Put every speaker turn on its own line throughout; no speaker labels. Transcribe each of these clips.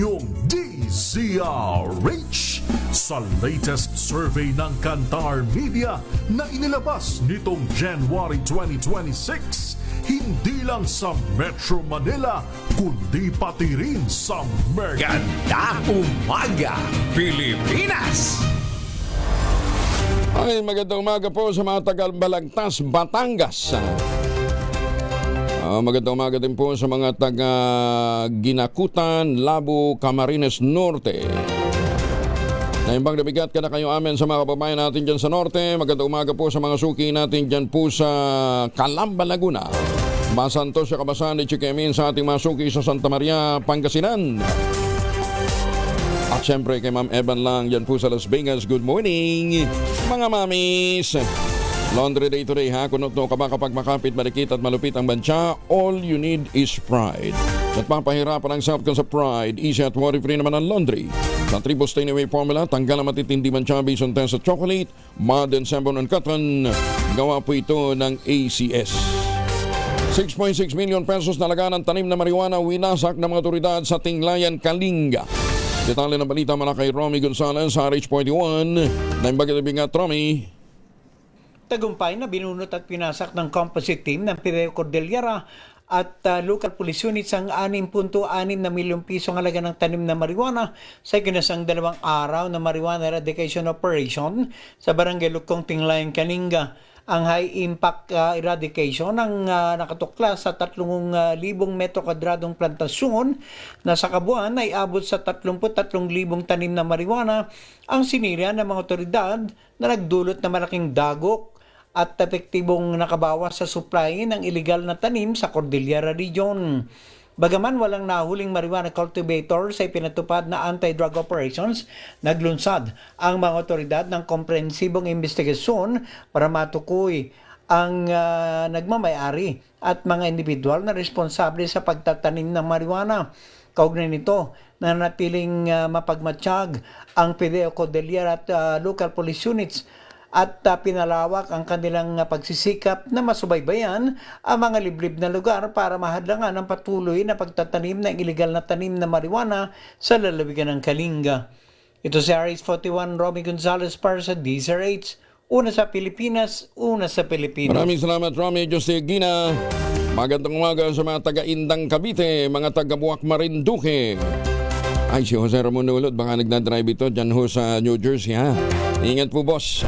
Yung DZRH sa latest survey ng Kantar Media na inilabas nitong January 2026, hindi lang sa Metro Manila kundi pati rin sa
Ganda Umaga, Pilipinas!
Ay, magandang umaga po sa mga taga-Balagtas, Batangas. Magandang umaga din po sa mga taga-Ginakutan, Labo, Camarines Norte. Naimbang nabigat ka na kayo amin sa mga kababayan natin dyan sa Norte. Magandang umaga po sa mga suki natin dyan po sa Calamba, Laguna. Masantos sa Kabasan ni Chiquemin sa ating mga suki sa Santa Maria, Pangasinan. At syempre kay Ma'am Evan lang dyan po sa Las Vegas. Good morning, mga mamis. Laundry Day today ha. Kunot no ka ba kapag makapit, marikit at malupit ang bansa, all you need is pride. At papahirapan ang self sa pride, easy at worry-free naman ang laundry. Sa Triple Stay Away Formula, tanggal ang matitindi bansa based on test sa chocolate, mud and sabon and cotton. Gawa po ito ng ACS. 6.6 million pesos na laga ng tanim na marijuana winasak ng mga otoridad sa Tinglayan, Kalinga. Detalye ng balita mula kay Romy Gonzalez sa RH41. Naimbagay na bingat, Romy.
Tagumpay na binunot at pinasak ng composite team ng Pireo Cordillera at local police units ang 6.6 na milyong pisong halaga ng tanim na marijuana sa ikinasang 2 araw na marijuana eradication operation sa Barangay Lukong, Tinglayan, Kalinga. Ang high-impact eradication ang nakatukla sa 3,000 metro kwadradong plantasyon na sa kabuuan ay abot sa 33,000 tanim na marijuana ang sinira ng mga otoridad na nagdulot na malaking dagok at epektibong nakabawas sa supply ng illegal na tanim sa Cordillera Region. Bagaman walang nahuling marijuana cultivator sa ipinatupad na anti-drug operations, naglunsad ang mga otoridad ng komprehensibong investigasyon para matukoy ang nagmamayari at mga individual na responsable sa pagtatanim ng marijuana. Kaugnay nito, nanatiling mapagmatsyag ang Pireo Cordillera at local police units at pinalawak ang kanilang pagsisikap na masubaybayan ang mga liblib na lugar para mahadlangan ang patuloy na pagtatanim ng iligal na tanim na marijuana sa lalawigan ng Kalinga. Ito si RH41 Romy Gonzalez para sa DZRH. Una sa Pilipinas, una sa Pilipinas.
Maraming salamat, Romy Josegina. Magandang umaga sa mga taga-Indang Cavite, mga taga-Buwak Marinduque. Ay, si Jose Ramon Ulod, baka nagdadrive ito dyan ho sa New Jersey ha. Ingat po, boss.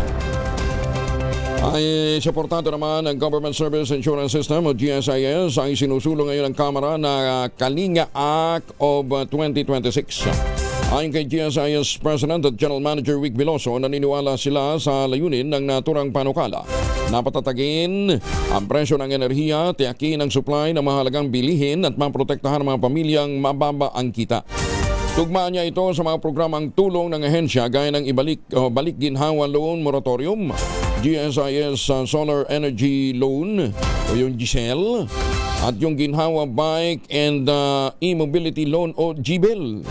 Ay suportado naman ng Government Service Insurance System o GSIS ay sinusulong ngayon ng Kamara na Kalinga Act of 2026. Ayon kay GSIS President at General Manager Vic Veloso, naniniwala sila sa layunin ng naturang panukala na patatagin ang presyo ng enerhiya, tiyakin ang supply ng mahalagang bilihin at maprotektahan ang mga pamilyang mababa ang kita. Tugmaan niya ito sa mga programang tulong ng ahensya gaya ng balik ginhawa loan moratorium, GSIS Solar Energy Loan o yung GSEL at yung ginhawa bike and e-mobility loan o GBEL.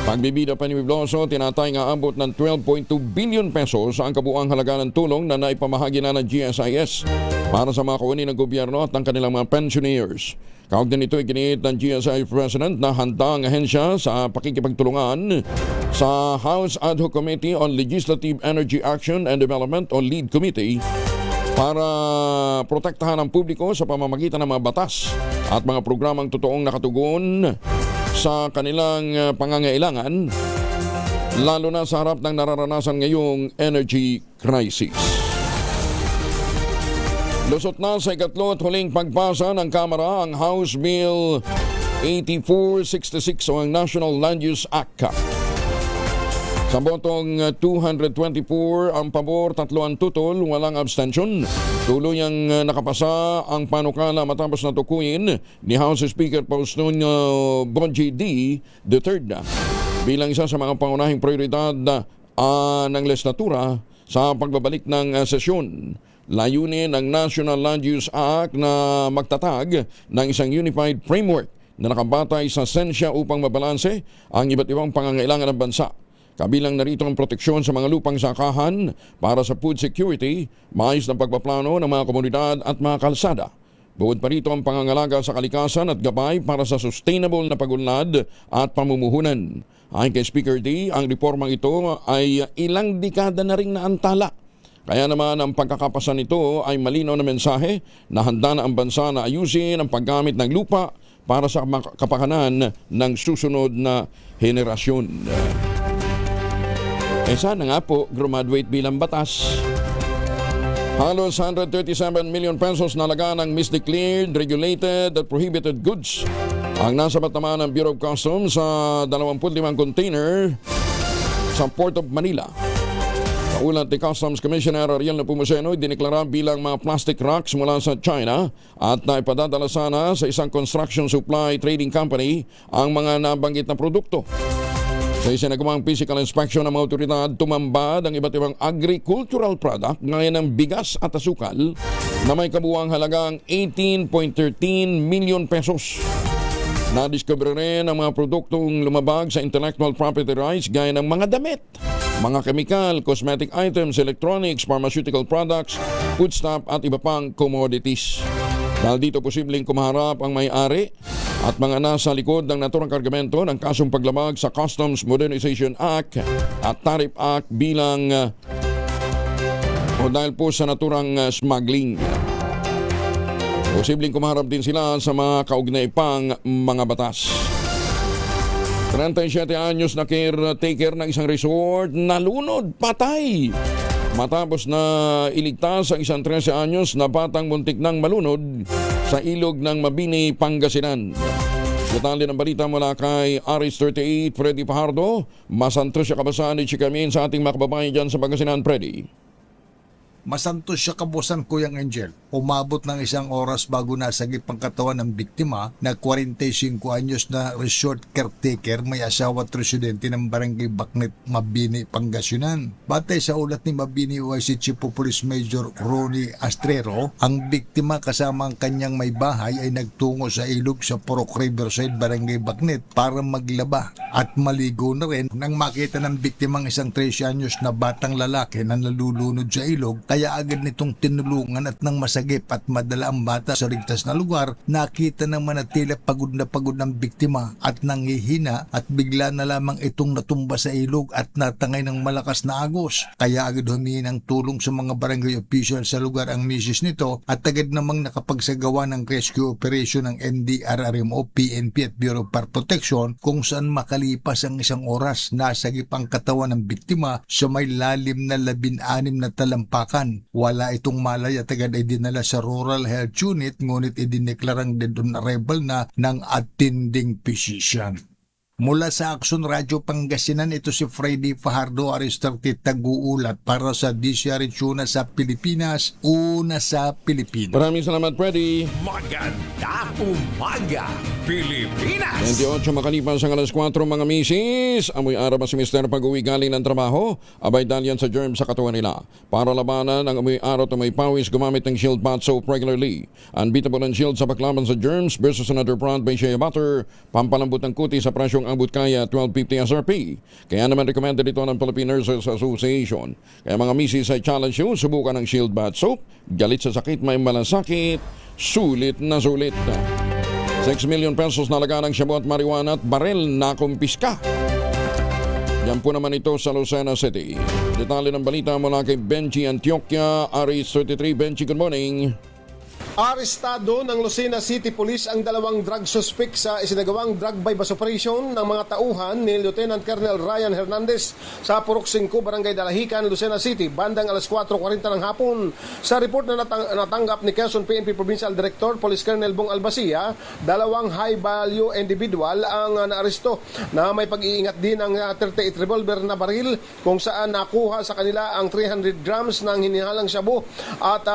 Pagbibida pa ni Veloso, tinatay nga abot ng 12.2 billion pesos ang kabuuang halaga ng tulong na naipamahagi na ng GSIS para sa mga kawani ng gobyerno at ng kanilang mga pensioners. Kaugnay nito, iginiit ng GSIS President na handa ang ahensya sa pakikipagtulungan sa House Ad Hoc Committee on Legislative Energy Action and Development o LEAD Committee para protektahan ang publiko sa pamamagitan ng mga batas at mga programang totoong nakatugon sa kanilang pangangailangan, lalo na sa harap ng nararanasan ngayong energy crisis. Lusot na sa ikatlo at huling pagpasa ng Kamara ang House Bill 8466 o ang National Land Use Act. Sa botong 224 ang pabor, 3 ang tutol, walang abstention. Tuluyang nakapasa ang panukala matapos na tukuyin ni House Speaker Faustino Bonji D. III bilang isa sa mga pangunahing prioridad ng legislatura sa pagbabalik ng sesyon. Layunin ng National Land Use Act na magtatag ng isang unified framework na nakabatay sa sensya upang mabalanse ang iba't ibang pangangailangan ng bansa. Kabilang narito ang proteksyon sa mga lupang sakahan para sa food security, maayos na pagpaplano ng mga komunidad at mga kalsada, Bukod pa rito ang pangangalaga sa kalikasan at gabay para sa sustainable na pagunlad at pamumuhunan. Ayon kay Speaker D, ang reformang ito ay ilang dekada na ring naantala. Kaya naman ang pagkakapasa nito ay malinaw na mensahe na handa na ang bansa na ayusin ang paggamit ng lupa para sa kapakanan ng susunod na henerasyon. Sana nga po graduate bilang batas. Halos 137 million pesos na laga ng misdeclared, regulated at prohibited goods ang nasabat naman ng Bureau of Customs sa 25 container sa Port of Manila. Kaulat ni Customs Commissioner Ariel Nepomuceno, dineklara bilang mga plastic rocks mula sa China at naipadadala sana sa isang construction supply trading company ang mga nabanggit na produkto. Sa isinagawang physical inspection ng mga otoridad, tumambad ang iba't ibang agricultural product gaya ng bigas at asukal na may kabuuang halagang 18.13 million pesos. Nadiskubre rin ang mga produktong lumabag sa intellectual property rights gaya ng mga damit, mga chemical, cosmetic items, electronics, pharmaceutical products, foodstuff at iba pang commodities. Dahil dito posibleng kumaharap ang may-ari at mga nasa likod ng naturang kargamento ng kasong paglabag sa Customs Modernization Act at Tariff Act bilang o dahil po sa naturang smuggling. Posibleng kumaharap din sila sa mga kaugnay pang mga batas. 37 anyos na caretaker ng isang resort nalunod, patay. Matapos na iligtas ang isang 13 anyos na batang muntik nang malunod sa ilog ng Mabini, Pangasinan. Detalye ng balita mula kay Aris38 Freddy Pajardo. Masantos siya kabasahan ni Chikamin sa ating mga kababayan dyan sa Pangasinan, Freddy.
Masantos siya kabusan, Kuyang Angel. Umabot ng 1 oras bago nasagip ang katawan ng biktima na 45 anyos na resort caretaker, may asawa at residente ng Barangay Baknet, Mabini, Pangasinan. Batay sa ulat ni Mabini OIC Chief of Police Major Ronnie Astrero, ang biktima kasama ang kanyang may bahay ay nagtungo sa ilog sa Purok Riverside, Barangay Baknet para maglaba at maligo na rin nang makita ng biktimang isang 13 anyos na batang lalaki na nalulunod sa ilog. Kaya agad nitong tinulungan at nang masagip at madala ang bata sa ligtas na lugar, nakita naman na tila pagod ng biktima at nanghihina at bigla na lamang itong natumba sa ilog at natangay ng malakas na agos. Kaya agad humingi ng tulong sa mga barangay official sa lugar ang misis nito at agad namang nakapagsagawa ng rescue operation ng NDRRMO, PNP at Bureau of Fire Protection, kung saan makalipas ang 1 oras nasagip ang katawan ng biktima sa may lalim na 16 na talampakan. Wala itong malay at agad ay dinala sa Rural Health Unit, ngunit idineklarang dead on arrival na ng attending physician. Mula sa Action Radio Pangasinan, ito si Freddy Fajardo, Aris38, tag-uulat para sa DCRH Una sa Pilipinas, una sa Pilipinas.
Maraming salamat, Freddy.
Maganda umaga, Pilipinas!
28 makalipas ang alas 4, mga misis. Amoy araw pa si Mr. pag-uwi galing ng trabaho. Abay dalyan sa germ sa katawan nila. Para labanan ang amoy araw at may pawis, gumamit ng Shield Bath Soap regularly. Unbeatable ang Shield sa paklaban sa germs versus another brand by Shea Butter. Pampalambot ng kuti sa prasyong abot kaya 1250 SRP. Kaya naman recommended ito ng Philippine Nurses Association. Kaya mga misis, ay challenge you, subukan ng Shield Bath Soap. Galit sa sakit, may malasakit, sulit na sulit. 6 million pesos na laga ng shabu at marijuana at barel na kumpiska. Yan po naman ito sa Lucena City. Detalye ng balita mula kay Benji Antioquia, Aris33. Benji, good morning.
Arestado ng Lucena City Police ang 2 drug suspect sa isinagawang drug bypass operation ng mga tauhan ni Lieutenant Colonel Ryan Hernandez sa Purok 5, Barangay Dalahican, Lucena City, bandang alas 4:40 ng hapon. Sa report na natanggap ni Quezon PNP Provincial Director Police Colonel Bong Albasia, 2 high-value individual ang naaresto na may pag-iingat din ng 38 revolver na baril kung saan nakuha sa kanila ang 300 grams ng hinihalang shabu at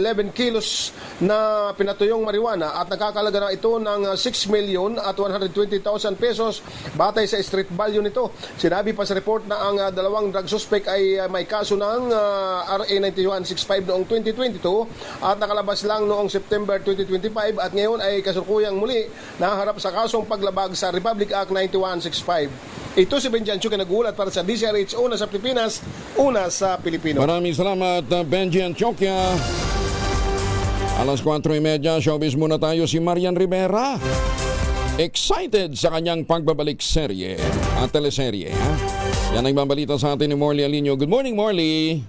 11 kilos na pinatuyong marijuana at nakakalaga na ito ng 6,120,000 pesos batay sa street value nito. Sinabi pa sa report na ang 2 drug suspect ay may kaso ng RA 9165 noong 2022 at nakalabas lang noong September 2025 at ngayon ay kasulukuyang muli naharap sa kasong paglabag sa Republic Act 9165. Ito si Benji Antioquia, nag-uulat para sa DCRH, una sa Pilipinas, una sa Pilipino.
Maraming salamat, Benji Antioquia. Alas 4:30, showbiz muna tayo. Si Marian Rivera. Excited sa kanyang pagbabalik serye at teleserye. Ha? Yan ang babalita sa atin ni Morley Alinio. Good morning, Morley.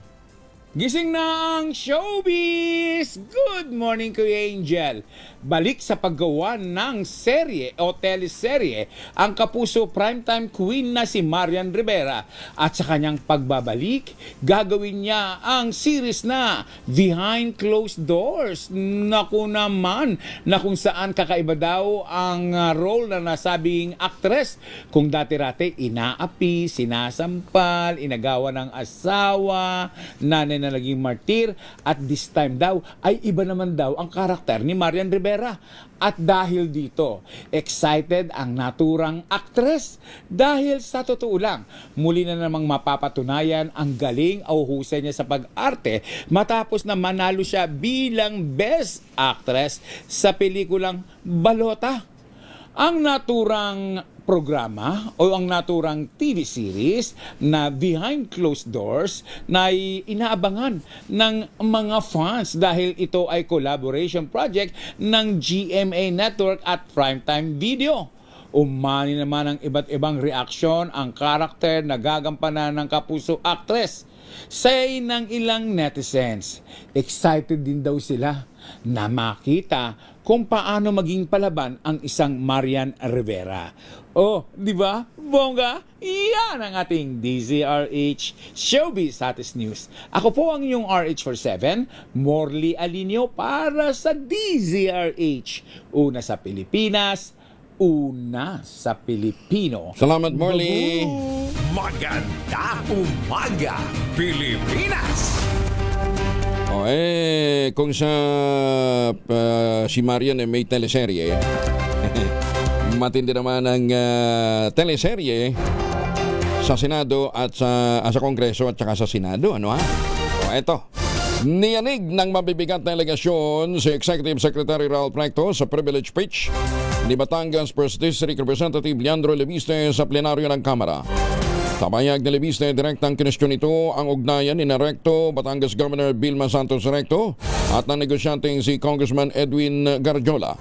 Gising na ang showbiz! Good morning, Kuya Angel. Balik sa paggawa ng serye o teleserye ang kapuso primetime queen na si Marian Rivera. At sa kanyang pagbabalik, gagawin niya ang series na Behind Closed Doors. Naku naman, na kung saan kakaiba daw ang role na nasabing actress. Kung dati-rate, inaapi, sinasampal, inagawa ng asawa, nanay na naging martir, at this time daw ay iba naman daw ang karakter ni Marian Rivera. At dahil dito, excited ang naturang actress dahil sa totoo lang, muli na namang mapapatunayan ang galing o husay niya sa pag-arte matapos na manalo siya bilang Best Actress sa pelikulang Balota. Ang naturang programa o ang naturang TV series na Behind Closed Doors na inaabangan ng mga fans dahil ito ay collaboration project ng GMA Network at Primetime Video. Umani naman ang iba't ibang reaksyon ang karakter na gagampanan ng kapuso actress. Say ng ilang netizens, excited din daw sila na makita kung paano maging palaban ang isang Marian Rivera. Oh, di ba? Bongga? Yan ang ating DZRH Showbiz Status News. Ako po ang inyong RH47, Morley Alinio para sa DZRH. Una sa Pilipinas, una sa Pilipino.
Salamat, Morley.
Maganda umaga, Pilipinas!
Kung sa si Marian ay may teleserye, matindi naman ang teleserye sa Senado at sa Kongreso at saka sa Senado. Ano ha? Eto. Niyanig ng mabibigat na alegasyon si Executive Secretary Ralph Recto sa privilege speech ni Batangas 1st District Representative Leandro Leviste sa plenaryo ng Kamara. Sa pahayag ni Leviste, direktang kinestyon nito ang ugnayan ni Recto, Batangas Governor Vilma Santos Recto at ng negosyanteng si Congressman Edwin Garjola.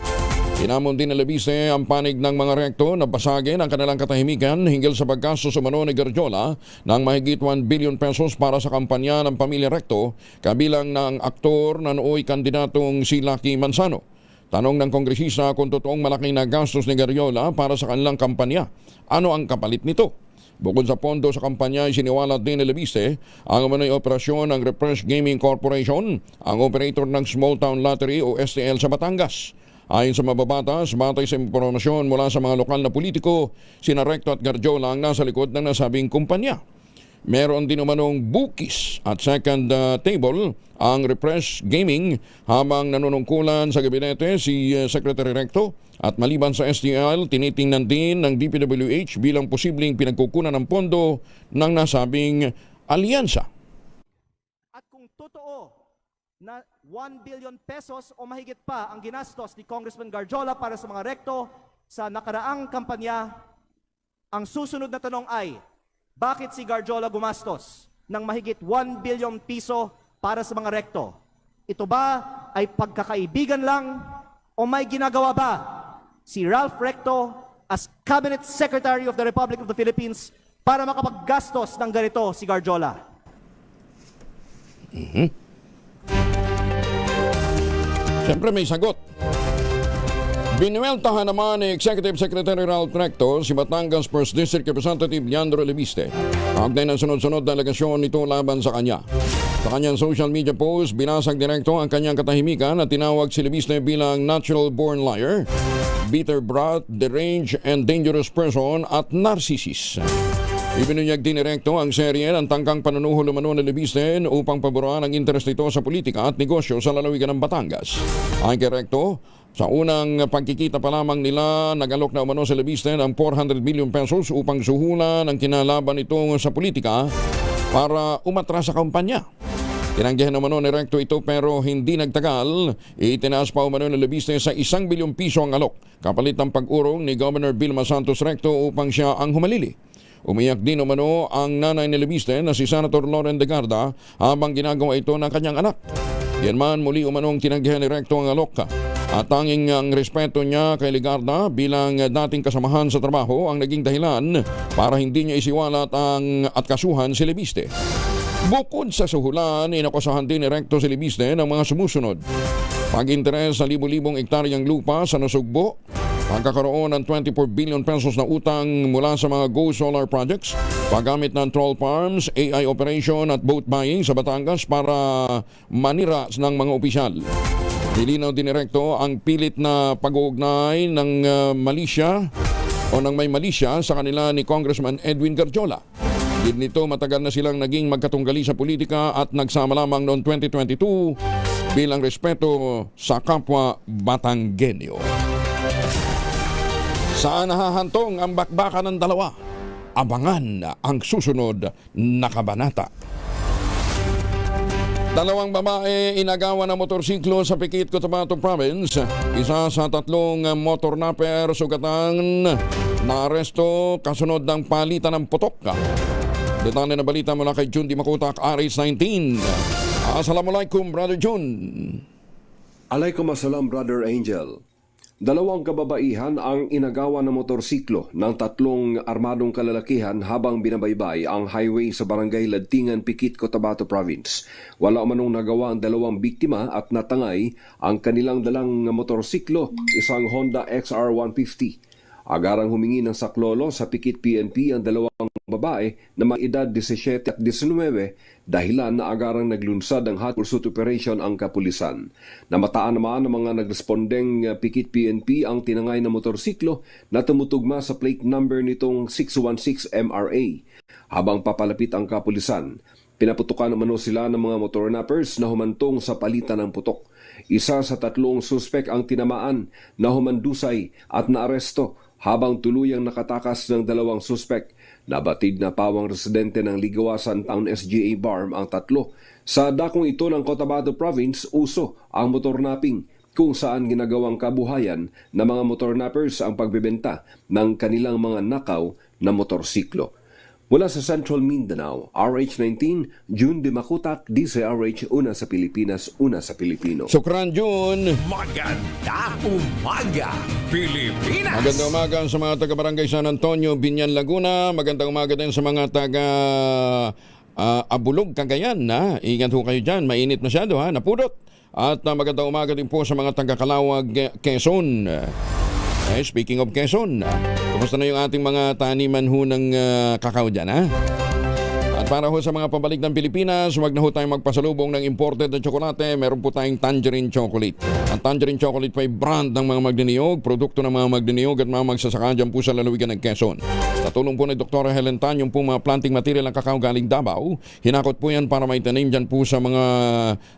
Inamon din ni Leviste ang panig ng mga Recto na basagin ang kanilang katahimikan hinggil sa paggastos umano ni Garjola ng mahigit 1 billion pesos para sa kampanya ng pamilya Recto, kabilang ng aktor na nooy kandidatong si Lucky Manzano. Tanong ng kongresista kung totoong malaking nagastos ni Garjola para sa kanilang kampanya. Ano ang kapalit nito? Bukod sa pondo sa kampanya, siniwalat din ni Leviste ang umano'y operasyon ng Refresh Gaming Corporation, ang operator ng Small Town Lottery o STL sa Batangas. Ayon sa mababatas, batay sa impormasyon mula sa mga lokal na politiko, sina Recto at Garjola ang nasa likod ng nasabing kumpanya. Meron din umanong bookies at second table ang Refresh Gaming habang nanunungkulan sa gabinete si Secretary Recto at maliban sa STL, tinitingnan din ng DPWH bilang posibleng pinagkukunan ng pondo ng nasabing alyansa.
At kung totoo na 1 billion pesos o mahigit pa ang ginastos ni Congressman Garjola para sa mga Recto sa nakaraang kampanya, ang susunod na tanong ay, bakit si Garjola gumastos ng mahigit 1 billion piso para sa mga Recto? Ito ba ay pagkakaibigan lang o may ginagawa ba si Ralph Recto as Cabinet Secretary of the Republic of the Philippines para makapaggastos ng ganito si Garjola?
Siyempre may sagot. Binueltahan naman ni Executive Secretary Ralph Recto si Batangas 1st District Representative Leandro Leviste. Kaugnay ng sunod-sunod na alegasyon nito laban sa kanya. Sa kanyang social media post, binasag direkto ang kanyang katahimikan at tinawag si Leviste bilang natural-born liar, bitter brat, deranged and dangerous person at narcissist. Ibinunyag din ni Recto ang serye ng tangkang panunuhol umano ni Leviste upang paboran ang interes nito sa politika at negosyo sa lalawigan ng Batangas. Ayon kay Recto, sa unang pagkikita pa lamang nila, nag-alok na umano sa Leviste ng 400 million pesos upang suhulan ang kinalaban nito sa politika para umatras sa kampanya. Tinanggihan naman ni Recto ito pero hindi nagtagal. Itinaas pa umano ni Leviste sa 1 bilyong piso ang alok kapalit ng pag-urong ni Governor Vilma Santos Recto upang siya ang humalili. Umiyak din umano ang nanay ni Leviste na si Senator Loren de Garda habang ginagawa ito ng kanyang anak. Yan man muli umanong tinanggihan ni Recto ang alok. At tanging ang respeto niya kay Legarda bilang dating kasamahan sa trabaho ang naging dahilan para hindi niya isiwalat at kasuhan si Lebiste. Bukod sa suhulan, inakusahan din ni Recto si Lebiste ng mga sumusunod: pag-interes sa libu-libong ektaryang lupa sa Nasugbo, pagkakaroon ng 24 billion pesos na utang mula sa mga Go Solar projects, paggamit ng troll farms, AI operation at boat buying sa Batangas para manira ng mga opisyal. Nilinaw din ni Recto ang pilit na pag-uugnay ng malisya o ng may malisya sa kanila ni Congressman Edwin Garjola. Din nito, matagal na silang naging magkatunggali sa politika at nagsama lamang noong 2022 bilang respeto sa kapwa Batanggenyo. Saan nahahantong ang bakbakan ng dalawa? Abangan ang susunod na kabanata. Dalawang babae inagawan ng motorsiklo sa Pikit, Cotabato Province. Isa sa tatlong motor napper sugatan na aresto kasunod ng palitan ng putok. Detalye na balita mula kay Jun Di Makutak, RH19. Assalamualaikum, Brother Jun.
Alaikum assalam, Brother Angel. Dalawang kababaihan ang inagawa ng motorsiklo ng tatlong armadong kalalakihan habang binabaybay ang highway sa barangay Ladtingan, Pikit, Cotabato Province. Wala manong nagawa ang dalawang biktima at natangay ang kanilang dalang motorsiklo, isang Honda XR150. Agarang humingi ng saklolo sa Pikit PNP ang dalawang babae na may edad 17 at 19 dahilan na agarang naglunsad ng hot pursuit operation ang kapulisan. Namataan naman ng mga nagrespondeng Pikit PNP ang tinangay na motorsiklo na tumutugma sa plate number nitong 616 MRA. Habang papalapit ang kapulisan, pinaputukan naman sila ng mga motor nappers na humantong sa palitan ng putok. Isa sa tatlong suspek ang tinamaan na humandusay at naaresto habang tuluyang nakatakas ng dalawang suspek. Nabatid na pawang residente ng Ligawasan Town SGA Barm ang tatlo. Sa dakong ito ng Cotabato Province, uso ang motor napping, kung saan ginagawang kabuhayan ng mga motor nappers ang pagbebenta ng kanilang mga nakaw na motorsiklo. Mula sa Central Mindanao, RH19, Jun Di Makutak, DZRH, una sa Pilipinas, una sa Pilipino.
Sukran, Jun.
Maganda umaga, Pilipinas!
Magandang umaga sa mga taga-barangay San Antonio, Binyan, Laguna. Magandang umaga din sa mga taga Abulog, Cagayan. Ingat ho kayo dyan, mainit masyado, napudot. At magandang umaga din po sa mga taga-Calawag, Quezon. Speaking of Quezon, kumusta na yung ating mga taniman ho ng kakao dyan, At para ho sa mga pabalik ng Pilipinas, huwag na ho tayong magpasalubong ng imported na tsokolate. Meron po tayong Tangerine Chocolate. Ang Tangerine Chocolate po ay brand ng mga magniniyog, produkto ng mga magniniyog at mga magsasaka dyan po sa lalawigan ng Quezon. Tatulong po ni Dr. Helen Tan yung po mga planting material ng kakao galing Davao. Hinakot po yan para may tanim dyan po sa mga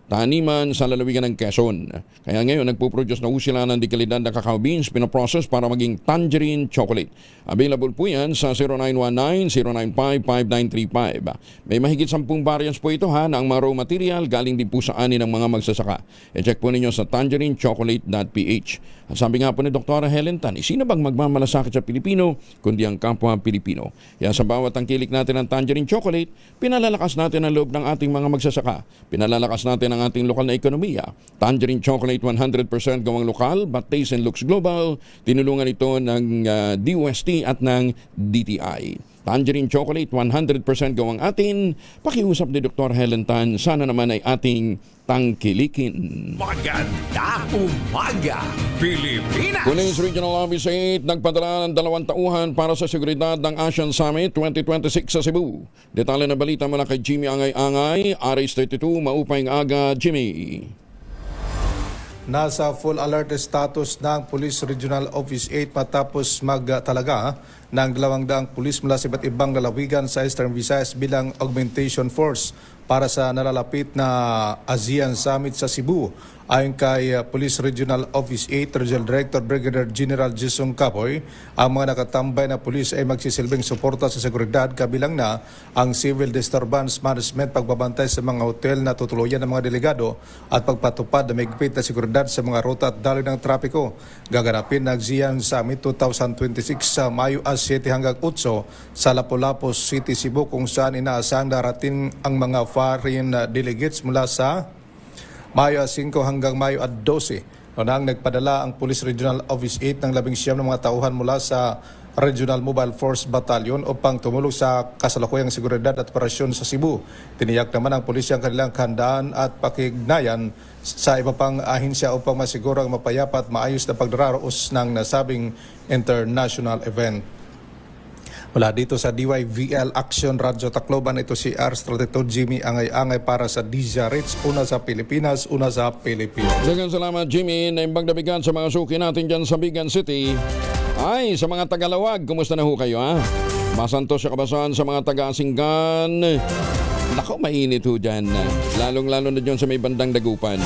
taniman sa lalawigan ng Quezon. Kaya ngayon, nagpo-produce na po sila ng dekalidad na kakao beans, pinaprocess para maging Tangerine Chocolate. Available po yan sa 0919-095-5935. May mahigit 10 variants po ito ng mga raw material galing din po sa ani ng mga magsasaka. E-check po ninyo sa tangerinechocolate.ph. At sabi nga po ni Dr. Helen Tan, sino bang magmamalasakit sa Pilipino kundi ang kapwa Pilipino? Kaya sa bawat tangkilik natin ng Tangerine Chocolate, pinalalakas natin ang loob ng ating mga magsasaka. Pinalalakas natin ang ating lokal na ekonomiya. Tangerine Chocolate 100% gawang lokal but taste and looks global. Tinulungan ito ng DOST at ng DTI. Tangerine Chocolate, 100% gawang atin. Pakiusap ni Dr. Helen Tan, sana naman ay ating tangkilikin.
Maganda umaga, Pilipinas!
Police Regional Office 8 nagpadala ng 2 tauhan para sa seguridad ng Asian Summit 2026 sa Cebu. Detalye na balita mula kay Jimmy Angay-Angay, RH32, Maupayng Aga, Jimmy.
Nasa full alert status ng Police Regional Office 8 matapos magtalaga ng 200 pulis mula sa iba't ibang lalawigan sa Eastern Visayas bilang augmentation force para sa nalalapit na ASEAN Summit sa Cebu. Ayon kay Police Regional Office 8 Regional Director Brigadier General Jason Capoy, ang mga nakatambay na pulis ay magsisilbing suporta sa seguridad kabilang na ang civil disturbance management, pagbabantay sa mga hotel na tutuluyan ng mga delegado at pagpatupad na mahigpit na seguridad sa mga ruta at daloy ng trapiko. Gaganapin ng ASEAN Summit 2026 sa Mayo 7 hanggang 8 sa Lapu-Lapu City, Cebu, kung saan inaasang darating ang mga foreign delegates mula sa Mayo 5 hanggang Mayo 12. Nang nagpadala ang Police Regional Office 8 ng 19 ng mga tauhan mula sa Regional Mobile Force Battalion upang tumulong sa kasalukuyang seguridad at operasyon sa Cebu. Tiniyak naman ng pulisya ang kanilang handaan at pakignayan sa iba pang ahensya upang masiguro ang mapayapa at maayos na pagdaraos ng nasabing international event. Mula dito sa DYVL Action Radyo Tacloban, ito si R32 Jimmy Angay-Angay para sa DZRH, una sa Pilipinas, una sa Pilipinas.
Daghang salamat, Jimmy. Naimbang nabigan sa mga suki natin dyan sa Bigan City. Ay, sa mga Tagalawag, kumusta na ho kayo, ha? Masantos sa kabasan sa mga taga-Asinggan. Nako, mainit ho dyan. Lalong-lalo na dyan sa may bandang Dagupan.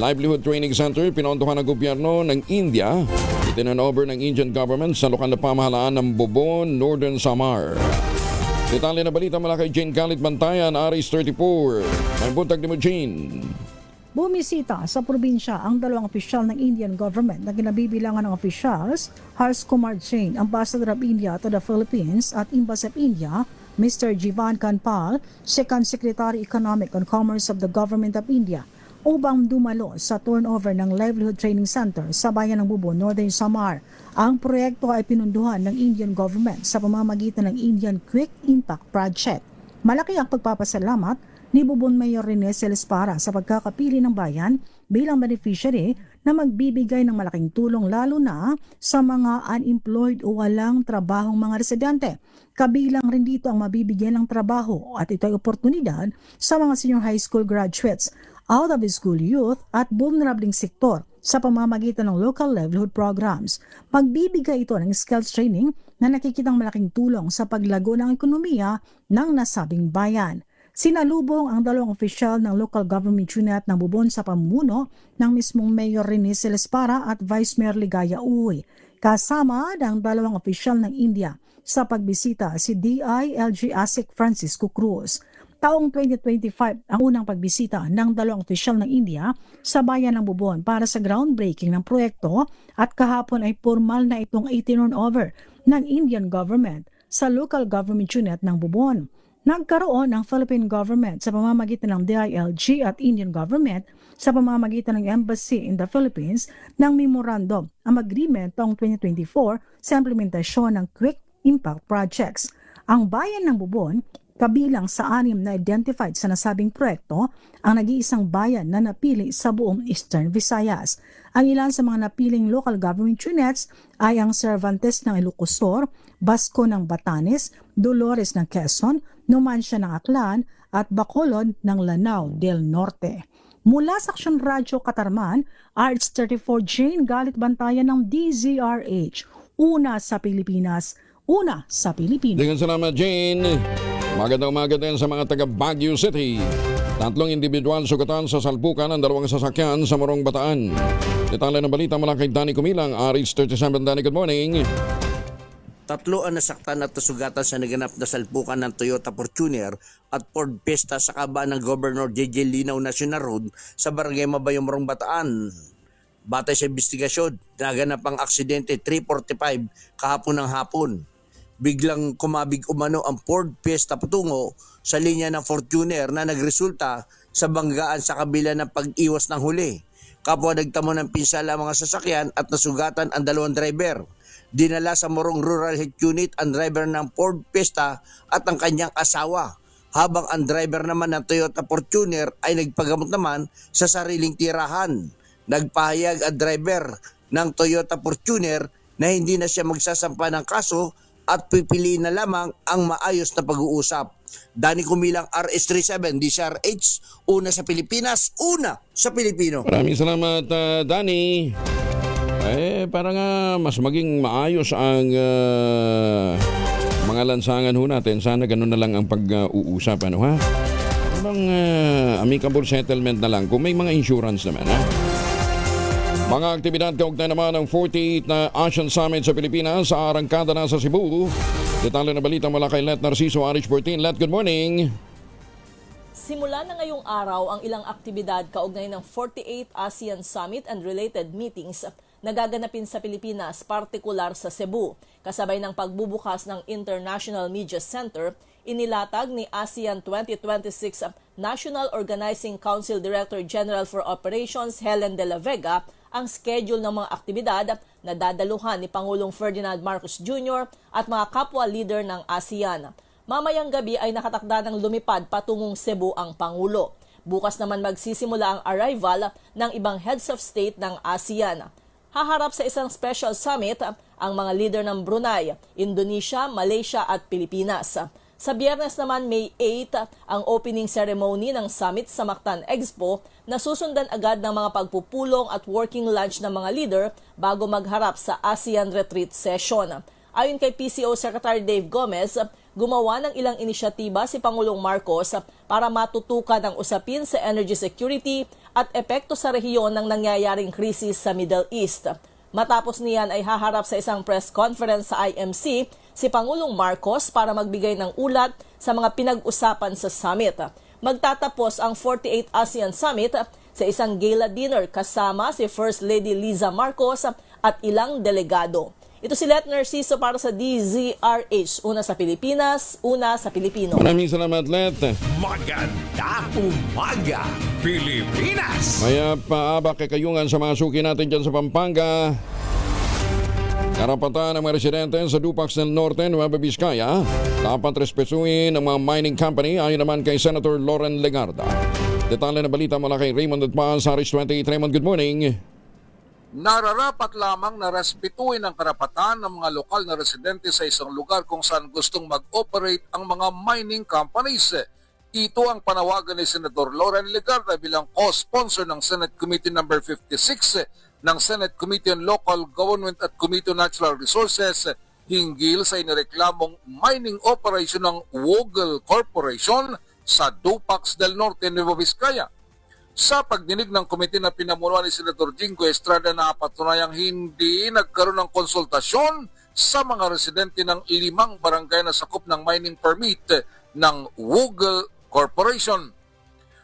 Livelihood Training Center, pinontohan ng gobyerno ng India. Itinanover ng Indian government sa lokal na pamahalaan ng Bobon, Northern Samar. Detalye na balita mula kay Jane Galit Bantayan, Aris 34. May buntag ni mo, Jane.
Bumisita sa probinsya ang dalawang opisyal ng Indian government na kinabibilangan ng officials, Harsh Kumar Jain, Ambassador of India to the Philippines at Embassy of India, Mr. Jivan Kanpal, Second Secretary Economic and Commerce of the Government of India, upang dumalo sa turnover ng Livelihood Training Center sa bayan ng Bubon, Northern Samar. Ang proyekto ay pinunduhan ng Indian government sa pamamagitan ng Indian Quick Impact Project. Malaki ang pagpapasalamat ni Bubon Mayor Rene Celespara sa pagkakapili ng bayan bilang beneficiary na magbibigay ng malaking tulong lalo na sa mga unemployed o walang trabahong mga residente. Kabilang rin dito ang mabibigyan ng trabaho at ito ay oportunidad sa mga senior high school graduates, out of school youth at vulnerable sektor sa pamamagitan ng local livelihood programs. Magbibigay ito ng skills training na nakikitang malaking tulong sa paglago ng ekonomiya ng nasabing bayan. Sinalubong ang dalawang opisyal ng local government unit ng Bubon sa pamumuno ng mismong Mayor Rene Celespara at Vice Mayor Ligaya Uy. Kasama ng dalawang opisyal ng India sa pagbisita si DILG ASIC Francisco Cruz. Taong 2025 ang unang pagbisita ng dalawang opisyal ng India sa bayan ng Bubon para sa groundbreaking ng proyekto at kahapon ay formal na itong itinurnover ng Indian government sa local government unit ng Bubon. Nagkaroon ng Philippine government sa pamamagitan ng DILG at Indian government sa pamamagitan ng Embassy in the Philippines ng Memorandum of Agreement taong 2024 sa implementasyon ng Quick Impact Projects. Ang bayan ng Bubon, kabilang sa 6 na identified sa nasabing proyekto, ang nag-iisang bayan na napili sa buong Eastern Visayas. Ang ilan sa mga napiling local government units ay ang Cervantes ng Ilocosur, Basco ng Batanes, Dolores ng Quezon, Numancia ng Aklan at Bacolod ng Lanao del Norte. Mula sa Action Radyo Katarman, RH34 Jane Galit Bantayan ng DZRH, una sa Pilipinas, una sa Pilipinas.
Dengan salamat, Jane. Magandang umaga din sa mga taga Baguio City. 3 individual sugatan sa salpukan ng 2 sasakyan sa Morong Bataan. Detalye ng balita mula kay Danny Kumilang, RH37. Danny, good morning.
3 ang nasaktan at nasugatan sa naganap na salpukan ng Toyota Fortuner at Ford Fiesta sa kabaan ng Governor J.J. Linaw National Road sa Barangay Mabayong, Morong Bataan. Batay sa investigasyon, naganap ang aksidente 3:45 kahapon ng hapon. Biglang kumabig umano ang Ford Fiesta patungo sa linya ng Fortuner na nagresulta sa banggaan sa kabila ng pag-iwas ng huli. Kapwa nagtamo ng pinsala ang mga sasakyan at nasugatan ang 2 driver. Dinala sa Morong Rural Health Unit ang driver ng Ford Fiesta at ang kanyang asawa, habang ang driver naman ng Toyota Fortuner ay nagpagamot naman sa sariling tirahan. Nagpahayag ang driver ng Toyota Fortuner na hindi na siya magsasampa ng kaso at pipiliin na lamang ang maayos na pag-uusap. Danny Kumilang, RS37, DZRH, una sa Pilipinas, una sa Pilipino.
Maraming salamat, Danny. Para nga mas maging maayos ang mga lansangan ho natin. Sana ganun na lang ang pag-uusap, ano ha? Ibang amicable settlement na lang kung may mga insurance naman, ha? Mga aktibidad kaugnay naman ng 48 na Asian Summit sa Pilipinas sa arangkada na sa Cebu. Detalye na balita mula kay Let Narciso, RH14. Let, good morning.
Simula na ngayong araw ang ilang aktibidad kaugnay ng 48 ASEAN Summit and related meetings na gaganapin sa Pilipinas, partikular sa Cebu. Kasabay ng pagbubukas ng International Media Center, inilatag ni ASEAN 2026 National Organizing Council Director General for Operations Helen de la Vega ang schedule ng mga aktibidad na dadaluhan ni Pangulong Ferdinand Marcos Jr. at mga kapwa leader ng ASEAN. Mamayang gabi ay nakatakda ng lumipad patungong Cebu ang Pangulo. Bukas naman magsisimula ang arrival ng ibang heads of state ng ASEAN. Haharap sa isang special summit ang mga leader ng Brunei, Indonesia, Malaysia at Pilipinas. Sa Biyernes naman, May 8, ang opening ceremony ng summit sa Mactan Expo na susundan agad ng mga pagpupulong at working lunch ng mga leader bago magharap sa ASEAN Retreat Session. Ayon kay PCO Secretary Dave Gomez, gumawa ng ilang inisyatiba si Pangulong Marcos para matutukan ang usapin sa energy security at epekto sa rehiyon ng nangyayaring krisis sa Middle East. Matapos niyan ay haharap sa isang press conference sa IMC si Pangulong Marcos para magbigay ng ulat sa mga pinag-usapan sa summit. Magtatapos ang 48th ASEAN Summit sa isang gala dinner kasama si First Lady Liza Marcos at ilang delegado. Ito si Let Narciso para sa DZRH. Una sa Pilipinas, una sa Pilipino.
Maraming salamat, Let.
Maganda umaga, Pilipinas!
Maya paabak kayungan sa mga suki natin dyan sa Pampanga. Karapatan ng mga residente sa Dupax del Norte, Nueva Vizcaya dapat respetuhin ng mga mining company ayon naman kay Senator Loren Legarda. Detalye na balita mula kay Raymond at Paz, Aris 28. Raymond, good morning.
Nararapat lamang na respetuhin ang karapatan ng mga lokal na residente sa isang lugar kung saan gustong mag-operate ang mga mining companies. Ito ang panawagan ni Senator Loren Legarda bilang co-sponsor ng Senate Committee No. 56 ng Senate Committee on Local Government at Committee on Natural Resources hinggil sa inireklamong mining operation ng Wogel Corporation sa Dupax del Norte, Nueva Vizcaya. Sa pagdinig ng komite na pinamunuan ni Senator Jingo Estrada na patunayang hindi nagkaroon ng konsultasyon sa mga residente ng 5 barangay na sakop ng mining permit ng Wogel Corporation.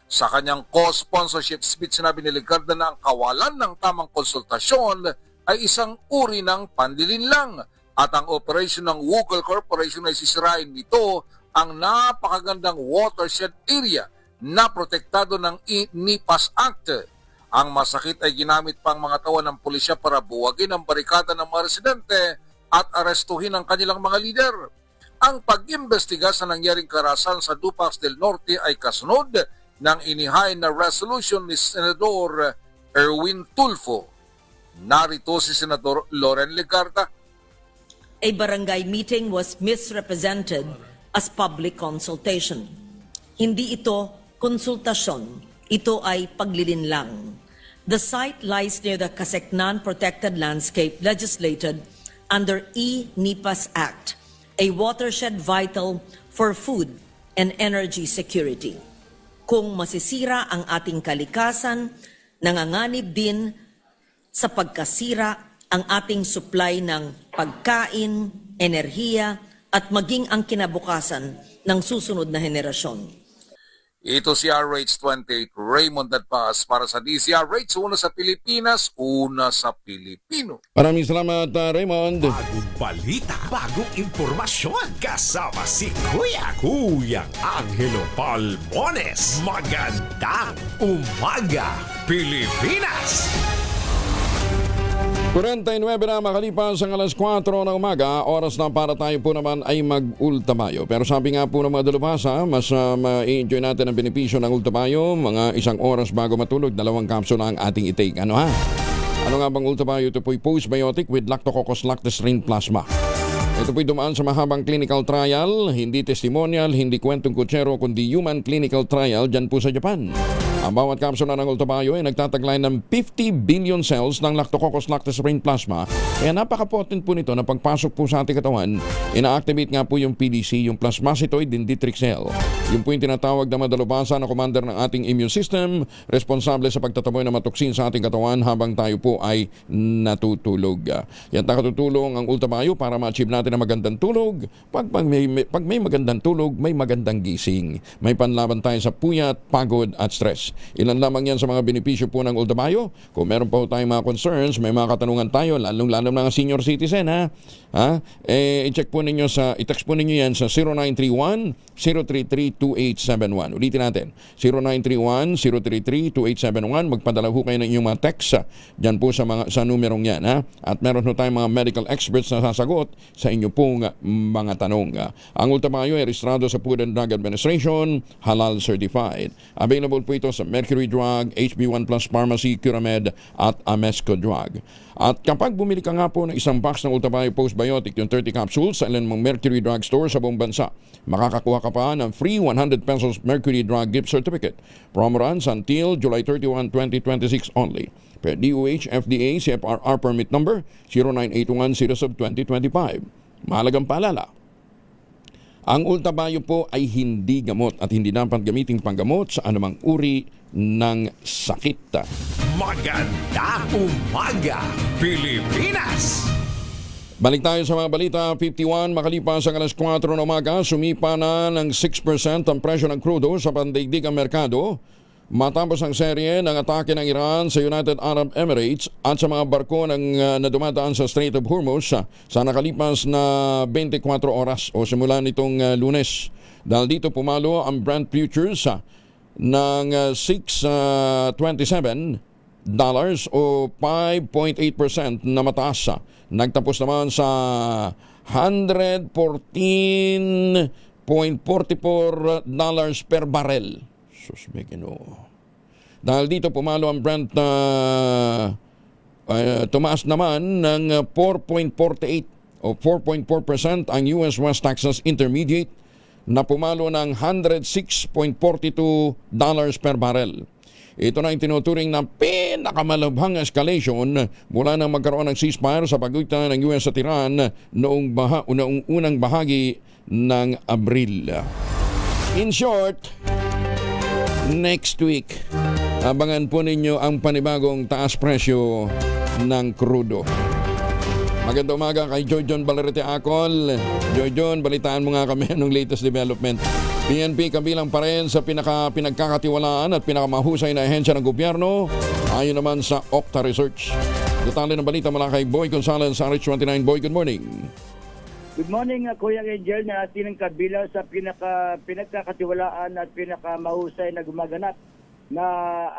Sa kanyang co-sponsorship speech, sinabi ni Legarda na ang kawalan ng tamang konsultasyon ay isang uri ng panlilinlang at ang operation ng Wogel Corporation ay sisirain nito ang napakagandang watershed area na protektado ng NIPAS Act. Ang masakit ay ginamit pang mga tao ng pulisya para buwagin ang barikada ng mga residente at arestuhin ang kanilang mga lider. Ang pag-imbestiga sa nangyaring karahasan sa Dupax del Norte ay kasunod ng inihain na resolution ni Senador Erwin Tulfo. Narito si Senador Loren Legarda.
A barangay meeting was misrepresented as public consultation. Hindi ito konsultasyon, ito ay paglilinlang. The site lies near the Kaseknan Protected Landscape legislated under E-NIPAS Act, a watershed vital for food and energy security. Kung masisira ang ating kalikasan, nanganganib din sa pagkasira ang ating supply ng pagkain, enerhiya at maging ang kinabukasan ng susunod na henerasyon.
Ito si RH28 Raymond at Paz para sa DZRH, una sa Pilipinas, una sa Pilipino.
Maraming salamat, Raymond.
Bagong balita, bagong impormasyon. Kasama si Kuya Angelo Palmones. Magandang umaga, Pilipinas!
49 na makalipas ang alas 4 ng umaga, oras na para tayo po naman ay mag-ultamayo. Pero sabi nga po ng mga dalubhasa, mas ma-enjoy natin ang benepisyo ng ultamayo, mga 1 oras bago matulog, 2 kapsula ang ating i-take. Ano ha? Ano nga bang ultamayo? Ito po'y postbiotic with Lactococcus lactestrin plasma. Ito po'y dumaan sa mahabang clinical trial, hindi testimonial, hindi kwentong kutsero, kundi human clinical trial dyan po sa Japan. Ang bawat kapsula ng Ultamayo ay nagtataglay ng 50 billion cells ng Lactococcus lactestrin plasma. Kaya napaka-potent po nito na pagpasok po sa ating katawan, ina-activate nga po yung PDC, yung plasmacytoid dendritic cell. Yung po yung tinatawag na madalubhasa na commander ng ating immune system, responsable sa pagtataboy ng mga toksin sa ating katawan habang tayo po ay natutulog. Yan nakatutulong ang Ultamayo para ma-achieve natin ang magandang tulog. Pag may magandang tulog, may magandang gising. May panlaban tayo sa puyat, pagod at stress. Ilan lamang yan sa mga benepisyo po ng Ultamayo. Kung meron po tayong mga concerns, may mga katanungan tayo, lalong-lalo mga senior citizen, i-check po ninyo i-text po ninyo yan sa 0931-033-2871. Ulitin natin, 0931-033-2871. Magpadala ho kayo ng inyong mga text dyan po sa numerong yan. At meron ho tayong mga medical experts na sasagot sa inyo pong mga tanong. Ang Ultamayo ay rehistrado sa Food and Drug Administration, halal certified. Available po ito sa Mercury Drug, HB1 Plus Pharmacy, Curamed at Amesco Drug. At kapag bumili ka nga po ng isang box ng Ultamayo Postbiotic, yung 30 capsules sa ilan mong Mercury Drug Store sa buong bansa, makakakuha ka pa ng free 100 pesos Mercury Drug Gift Certificate. Promo runs until July 31, 2026 only. Per DOH FDA CFRR permit number 0981-0/2025. Mahalagang paalala, ang Ultamayo po ay hindi gamot at hindi dapat gamiting panggamot sa anumang uri ng sakit.
Magandang umaga, Pilipinas!
Balik tayo sa mga balita. 51 makalipas ang alas 4 ng umaga, sumipa na ng 6% ang presyo ng krudo sa pandaigdigang merkado matapos ang serye ng atake ng Iran sa United Arab Emirates at sa mga barko na dumadaan sa Strait of Hormuz sa nakalipas na 24 oras o simula nitong Lunes. Dahil dito pumalo ang Brent futures ng $6.27 o 5.8% na mataas. Nagtapos naman sa $114.44 per barrel. Dahil dito pumalo ang Brent na tumaas naman ng 4.48 o 4.4% ang US West Texas Intermediate na pumalo ng $106.42 per barrel. Ito na yung tinuturing na pinakamalabhang escalation mula nang magkaroon ng ceasefire sa pagitan ng US at Iran noong unang bahagi ng Abril. In short, next week, abangan po ninyo ang panibagong taas presyo ng krudo. Magandang umaga kay Jojon Balarete Acol. Jojon, balitaan mo nga kami ng latest development. PNP kabilang pa rin sa pinagkakatiwalaan at pinakamahusay na ahensya ng gobyerno ayon naman sa Okta Research. Detalye ng balita mula kay Boy Gonzalez sa RH29. Boy, good morning.
Good morning, Kuya Angel, na ating kabilang sa pinagkakatiwalaan at pinakamahusay na gumaganap na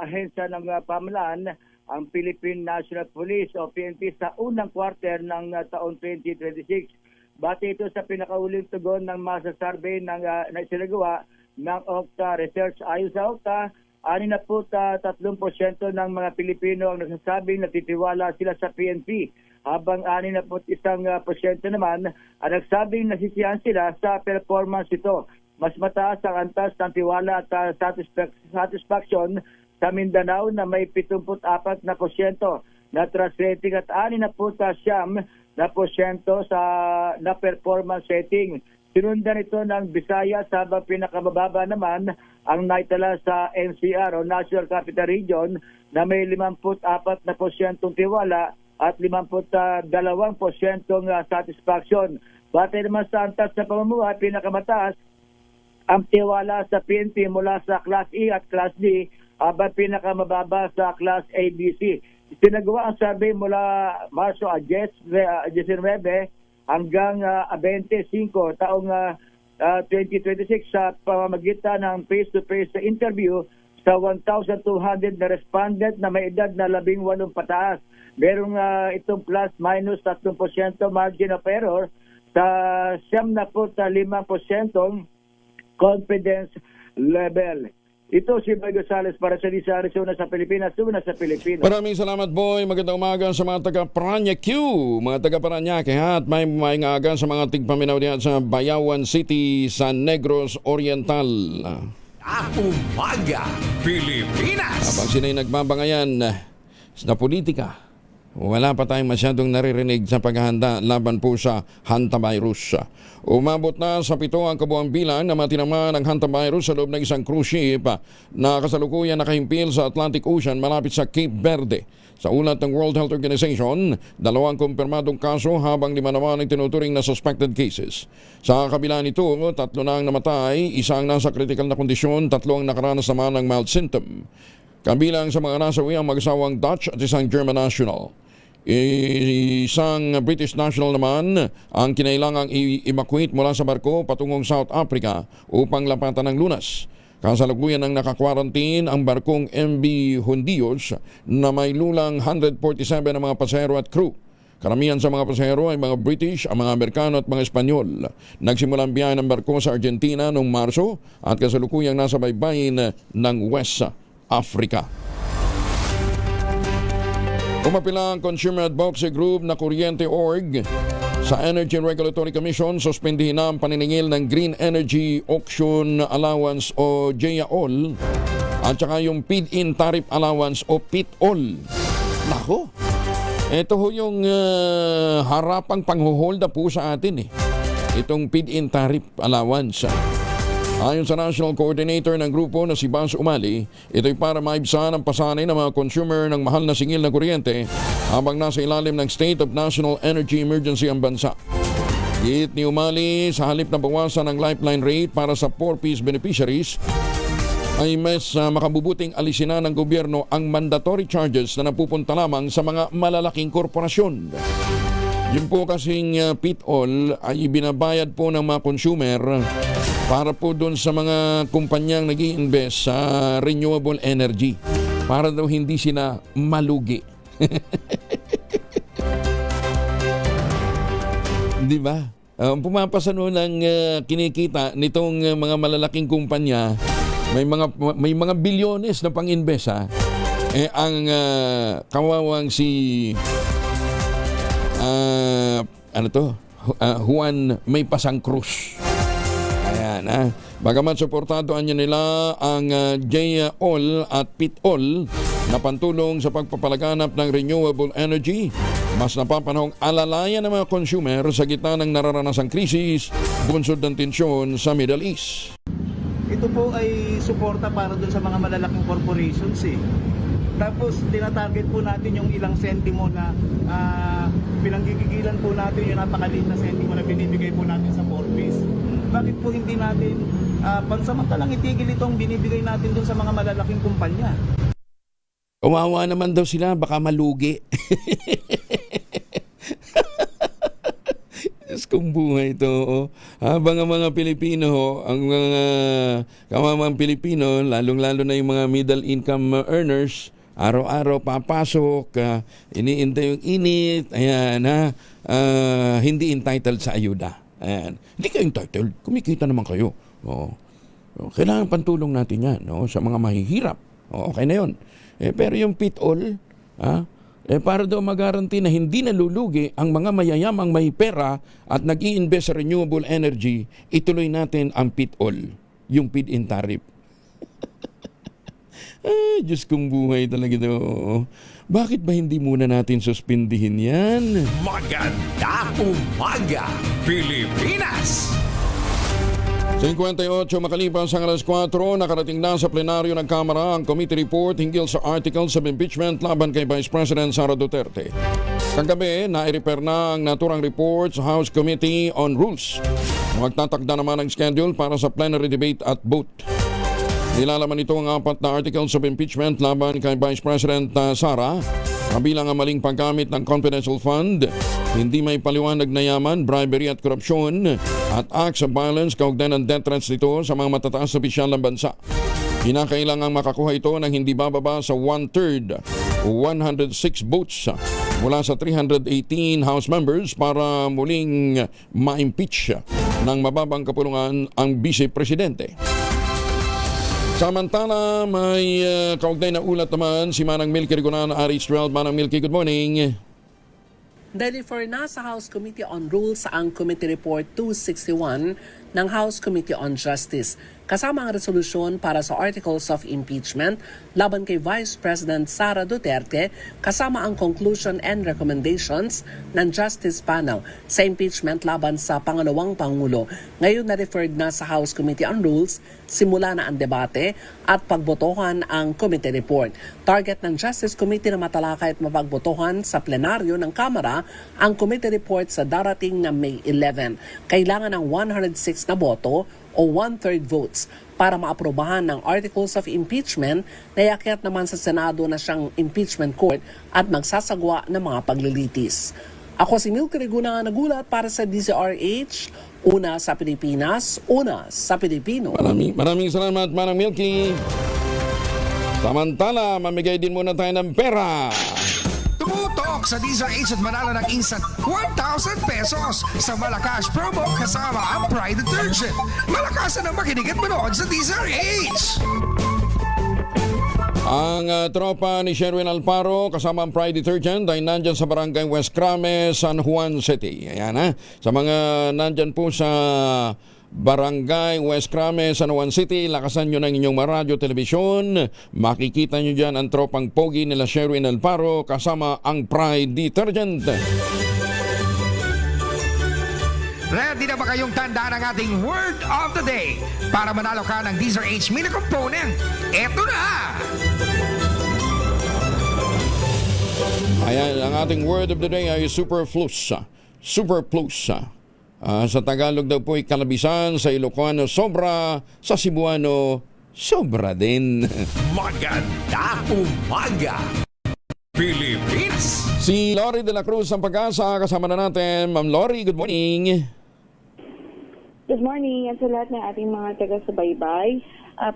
ahensya ng pamahalaan, ang Philippine National Police o PNP sa unang quarter ng taon 2026. Bati ito sa pinakauling tugon ng masa survey na isinagawa ng Okta Research. Ayon sa Okta, 63% ng mga Pilipino ang nagsasabing natitiwala sila sa PNP, habang 61% naman ang nagsabing nasisiyahan sila sa performance ito. Mas mataas ang antas ng tiwala at satisfaction sa Mindanao na may 74% na trust rating at 69% na performance rating. Sinundan ito ng Visayas, habang pinakamababa naman ang naitala sa NCR o National Capital Region na may 54% tiwala at 52% satisfaction. Batay naman sa antas na pamumuhay, pinakamataas ang tiwala sa PNP mula sa Class E at Class D, habang pinakamababa sa Class ABC. Sinagawa ang survey mula Marso 19 hanggang 25 taong 2026 sa pamamagitan ng face-to-face interview sa 1,200 na respondent na may edad na 18 pataas. Merong itong plus-minus 3% margin of error sa 75% confidence level. Ito si Boy Gonzalez para sa Arizona sa Pilipinas, una sa Pilipinas.
Maraming salamat, Boy. Magandang umaga sa mga taga-Parañaque, mga taga-Parañaque, at may umaga sa mga tigpaminaw diyan sa Bayawan City sa Negros Oriental.
Umaga, Pilipinas!
Habang sina'y nagbabangayan na politika, wala pa tayong masyadong naririnig sa paghahanda laban po sa hantavirus. Umabot na sa 7 ang kabuang bilang na matinama ng hantavirus sa loob ng isang cruise ship na kasalukuyan nakahimpil sa Atlantic Ocean malapit sa Cape Verde. Sa ulat ng World Health Organization, 2 kumpirmadong kaso habang 5 naman ang tinuturing na suspected cases. Sa kabila nito, 3 na ang namatay, 1 ang nasa critical na kondisyon, 3 ang nakaranas naman ng mild symptom. Kabilang sa mga nasawi ang mag-asawang Dutch at isang German national. Isang British national naman ang kinailangang i-evacuate mula sa barko patungong South Africa upang lapatan ng Lunas. Kasalukuyan ang nakakwarantin ang barkong MV Hondios na may lulang 147 na mga pasahero at crew. Karamihan sa mga pasahero ay mga British, ang mga Amerikano at mga Espanyol. Nagsimula ang biyahe ng barko sa Argentina noong Marso at kasalukuyang nasa baybayin ng West Africa. Umapila ang Consumer Advocacy Group na Kuryente Org sa Energy Regulatory Commission. Suspendihin na ang paniningil ng Green Energy Auction Allowance o GEAOL at saka yung Feed-in Tariff Allowance o PIT-OL. Nako, ito ho yung harapang panghuholda po sa atin itong Feed-in Tariff Allowance. Ayon sa National Coordinator ng grupo na si Bas Umali, ito'y para maibsan ang pasanay ng mga consumer ng mahal na singil na kuryente habang nasa ilalim ng State of National Energy Emergency ang bansa. Giit ni Umali, sa halip na bawasan ang lifeline rate para sa 4-piece beneficiaries, ay mas makabubuting alisina ng gobyerno ang mandatory charges na napupunta lamang sa mga malalaking korporasyon. Yung po kasing PIT-OL ay ibinabayad po ng mga consumer para po doon sa mga kumpanyang nag-i-invest sa renewable energy para daw hindi sila malugi. Di ba? Pumapasa noon ang kinikita nitong mga malalaking kumpanya, may mga bilyones na pang-invest ang kawawang si Juan May Pasang Cruz. Ayan, bagamat suportadoan niya nila ang GEAOL at PIT-OL na pantulong sa pagpapalaganap ng renewable energy, mas napapanahong alalayan ng mga consumer sa gitna ng nararanasang krisis, bunsod ng tensyon sa Middle East.
Ito po ay suporta para dun sa mga malalaking corporations Tapos tinatarget po natin yung ilang sentimo na pinanggigigilan po natin yung napakaliit na sentimo na binibigay po natin sa 4-piece. Bakit po hindi natin pansamantalang itigil itong binibigay natin dun sa mga malalaking kumpanya?
Kawawa naman daw sila, baka malugi. Diyos kong buhay ito. Habang ang mga Pilipino, ang mga kawawang Pilipino, lalong-lalo na yung mga middle income earners, araw-araw papasok, iniintay yung init, ayan, hindi entitled sa ayuda. Ayan. Hindi kayo entitled, kumikita naman kayo. Kailangan pantulong natin yan sa mga mahihirap. Okay na yun. Pero yung PIT-OL, para daw magaranti na hindi nalulugi ang mga mayayamang may pera at nag-i-invest sa renewable energy, ituloy natin ang PIT-OL, yung feed-in tariff. Ay, Diyos kong buhay talaga ito. Bakit ba hindi muna natin suspindihin yan?
Maganda umaga, Pilipinas!
58 makalipas ang alas 4, nakarating na sa plenaryo ng Kamara ang committee report hinggil sa articles of impeachment laban kay Vice President Sara Duterte. Kagabi, nai-repair na ang naturang report sa House Committee on Rules. Magtatakda naman ang schedule para sa plenary debate at vote. Nilalaman ito ang 4 na articles of impeachment laban kay Vice President Sara, kabilang ang maling paggamit ng confidential fund, hindi may paliwanag na yaman, bribery at korupsyon, at acts of violence kaugnay ng death threats nito sa mga matataas na opisyal ng bansa. Kinakailangang makakuha ito ng hindi bababa sa 1/3 o 106 votes mula sa 318 House members para muling ma-impeach ng mababang kapulungan ang Vice Presidente. Samantala, may kaugnay na ulat naman si Manang Milky Rigonan, RH12. Manang Milky, good morning.
Deliver na sa House Committee on Rules ang Committee Report 261 ng House Committee on Justice, kasama ang resolusyon para sa Articles of Impeachment laban kay Vice President Sara Duterte, kasama ang conclusion and recommendations ng Justice Panel sa impeachment laban sa pangalawang Pangulo. Ngayon na-referred na sa House Committee on Rules, simula na ang debate at pagbotohan ang committee report. Target ng Justice Committee na matalakay at mapagbotohan sa plenaryo ng Kamara ang committee report sa darating na May 11. Kailangan ng 106 na boto o 1/3 votes para maaprobahan ng Articles of Impeachment na iakyat naman sa Senado na siyang impeachment court at magsasagwa ng mga paglilitis. Ako si Milky Reguna, nagulat para sa DZRH, una sa Pilipinas, una sa Pilipino.
Maraming salamat, Manang Milky. Samantala, mamigay din muna tayo ng pera.
Tumutok sa DZRH at manalo ng instant 1,000 pesos sa Malakas promo kasama ang Pride Detergent. Malakasan ang makinig at manood sa DZRH.
Ang tropa ni Sherwin Alparo kasama ang Pride Detergent ay nandyan sa Barangay West Crame, San Juan City. Ayan ha. Sa mga nandyan po sa Barangay West Crame, San Juan City, lakasan nyo ng inyong maradyo, telebisyon. Makikita nyo dyan ang tropang pogi nila Sherwin Alparo kasama ang Pride Detergent.
Ready na ba kayong tandaan ang ating word of the day para manalo ka ng DZRH mini component? Eto na!
Ayan, ang ating word of the day ay superfluous. Superfluous. Sa Tagalog daw po ay kalabisan, sa Ilocano sobra, sa Cebuano sobra din.
Maganda umaga, Pilipinas!
Si Lori de la Cruz ang Pag-asa, kasama na natin. Ma'am Lori, good morning.
Good morning at sa lahat ng ating mga taga-subaybay.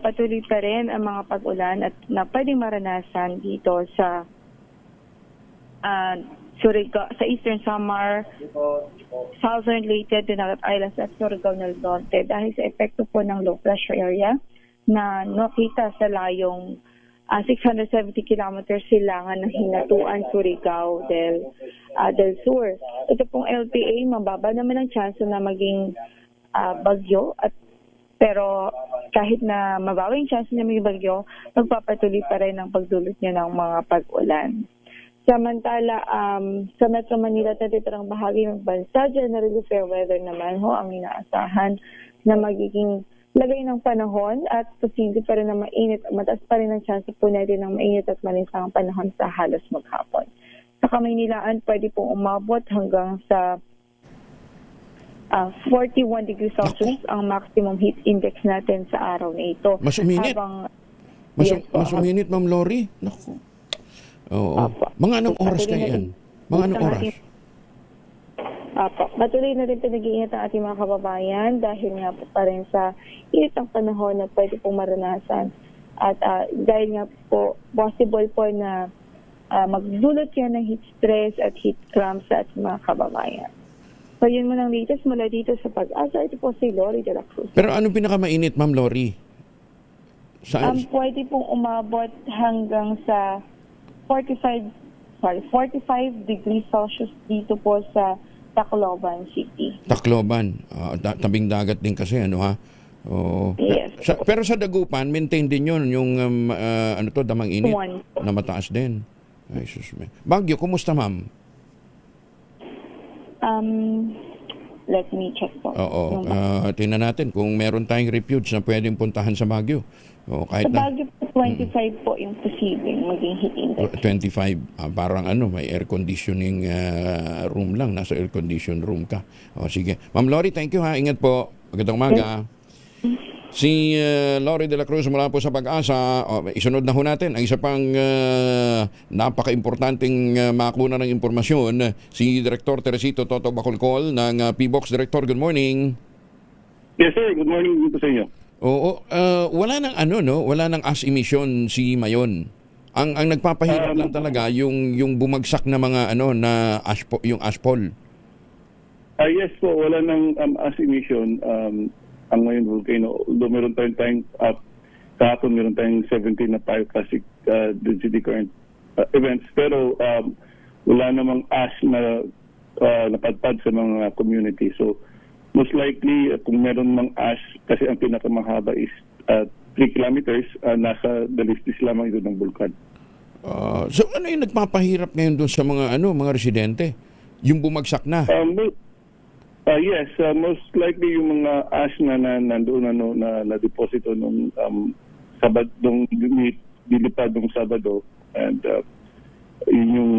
Patuloy pa rin ang mga pag-ulan at na pwedeng maranasan dito sa sa Eastern Samar, Southern Leyte, Dinagat Islands at Surigao del Norte dahil sa epekto po ng low pressure area na nakita sa layong 670 kilometers silangan ng Hinatuan, Surigao del Sur. Ito pong LPA, mababa naman ang chance na maging bagyo pero kahit na mabawang chance na may bagyo, magpapatuloy pa rin ang pagdulot niya ng mga pag-ulan. Samantala, sa Metro Manila at itirang bahagi ng bansa, generally fair weather naman ho ang inaasahan na magiging lagay ng panahon at posible pa rin na mainit. Mataas pa rin ang chance po natin ng mainit at malinsang panahon sa halos maghapon. Sa Kamaynilaan, pwede pong umabot hanggang sa 41 degrees Celsius ang maximum heat index natin sa araw na ito.
Mas uminit? Mas uminit, Ma'am Lori? Naku. Oo. Mga anong oras kaya yan? Mga anong oras?
Patuloy na rin pinag-iingat ang ating mga kababayan dahil nga po pa rin sa init ng panahon na pwede pong maranasan. At dahil nga po, possible po na magdulot yan ng heat stress at heat cramps sa ating mga kababayan. So yun mo ng latest mula dito sa Pag-asa. Ito po si Lori de la Cruz.
Pero anong pinakamainit, Ma'am Lori?
Pwede pong umabot hanggang sa 45 degrees Celsius dito po sa Tacloban City.
Tacloban. Tabing dagat din kasi, ano ha?
Yes.
Pero sa Dagupan, maintain din yun, yung damang init na mataas din. Ay, sus. Baguio, kumusta, ma'am?
Let me check po.
Oo. Tingnan natin kung meron tayong refuge na pwedeng puntahan sa Baguio. Kahit
sa Baguio po, 25 po yung posibleng maging heat index. 25.
Parang may air conditioning room lang. Nasa air condition room ka. Sige. Ma'am Lori, thank you ha. Ingat po. Magandang umaga. Si Lori de la Cruz mula po sa Pag-asa. Isunod na ho natin ang isa pang napaka-importanting makuna ng impormasyon. Si Director Teresito Toto Bacolcol ng PBOX. Director, good morning.
Yes sir, good morning dito sa inyo.
Oo, wala nang wala nang ash emission si Mayon. Ang nagpapahirap lang talaga yung bumagsak na mga na yung ashfall.
Yes po, wala nang ash emission ang Mayon volcano. Although meron tayong kahapon meron tayong 17 na pyroclastic density current events, pero wala namang ash na napadpad sa mga community. So most likely, kung meron mang ash, kasi ang pinakamahaba is 3 kilometers, nasa dalistis lamang ito ng bulkan.
So ano yung nagpapahirap ngayon doon sa mga mga residente? Yung bumagsak na?
Yes, most likely yung mga ash na nandoon na deposito nung nung dilipad nung Sabado, and yun yung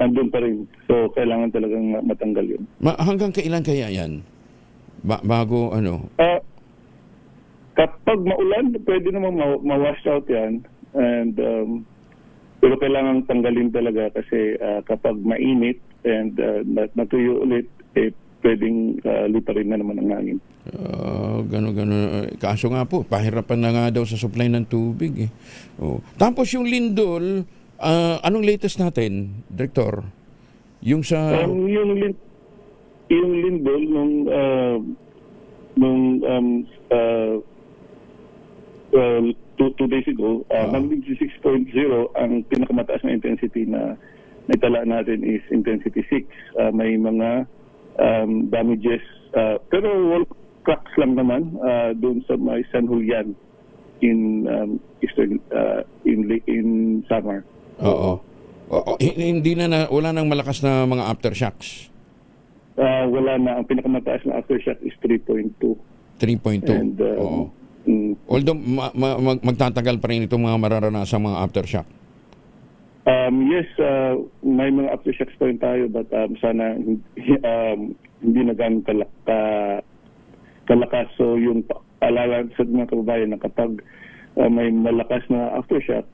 andun pa rin. So kailangan talagang matanggal yun.
Hanggang kailan kaya yan? Bago
Kapag maulan, pwede naman ma-wash out yan. And pero kailangan tanggalin talaga kasi kapag mainit and natuyo ulit, pwedeng liparin na naman ang hangin.
Gano'n. Kaso nga po, pahirapan na nga daw sa supply ng tubig. Tapos yung lindol, anong latest natin, Director? Yung sa...
yung lindol, nung 2 days ago, magnitude 6.0, ang pinakamataas na intensity na naitala natin is intensity 6. May mga damages, pero wall cracks lang naman doon sa may San Julian in Samar.
Oo. Hindi wala nang malakas na mga aftershocks.
Wala na. Ang pinakamataas na aftershock is 3.2.
3.2. And although magtatagal pa rin itong mga mararanasang mga aftershock.
Yes, may mga aftershocks pa rin tayo, but sana hindi na ganun kalakas. So yung alala sa mga kababayan na kapag may malakas na aftershock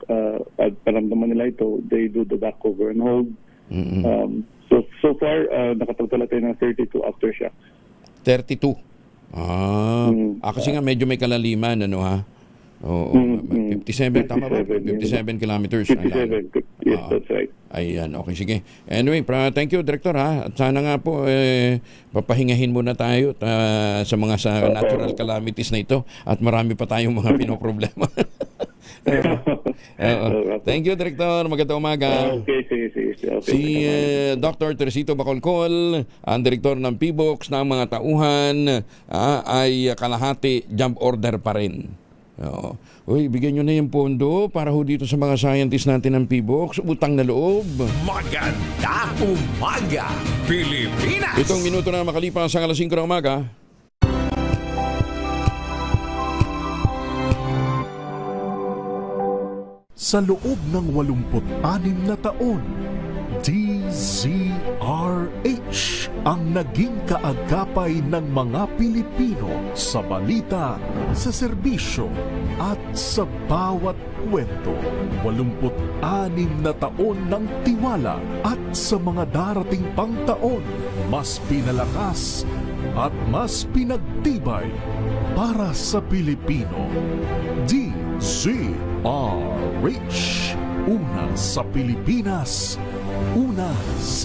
at paramdaman nila ito, they do the back cover and hold. So far, nakapagtala tayo ng 32 aftershocks.
32? Kasi nga medyo may kalaliman, ha? 57, tama ba? 57 kilometers.
57, yes, that's right.
Ayan, okay, sige. Anyway, thank you, Director, ha? At sana nga po, papahingahin muna tayo sa mga natural calamities na ito at marami pa tayong mga pinoproblema. Thank you, Director. Magandang umaga.
Okay.
Si Dr. Teresito Bacolcol, ang Direktor ng PBOX ng mga tauhan, ay kalahati jump order pa rin. Uy, bigyan nyo na yung pondo para ho dito sa mga scientists natin ng PBOX. Utang na loob.
Maganda umaga, Pilipinas!
Itong minuto na makalipas sa 5 ng umaga.
Sa loob ng 86 na taon, DZRH ang naging kaagapay ng mga Pilipino sa balita, sa serbisyo at sa bawat kwento. 86 na taon ng tiwala at sa mga darating pang taon, mas pinalakas at mas pinagtibay para sa Pilipino. DZRH, una sa Pilipinas, una sa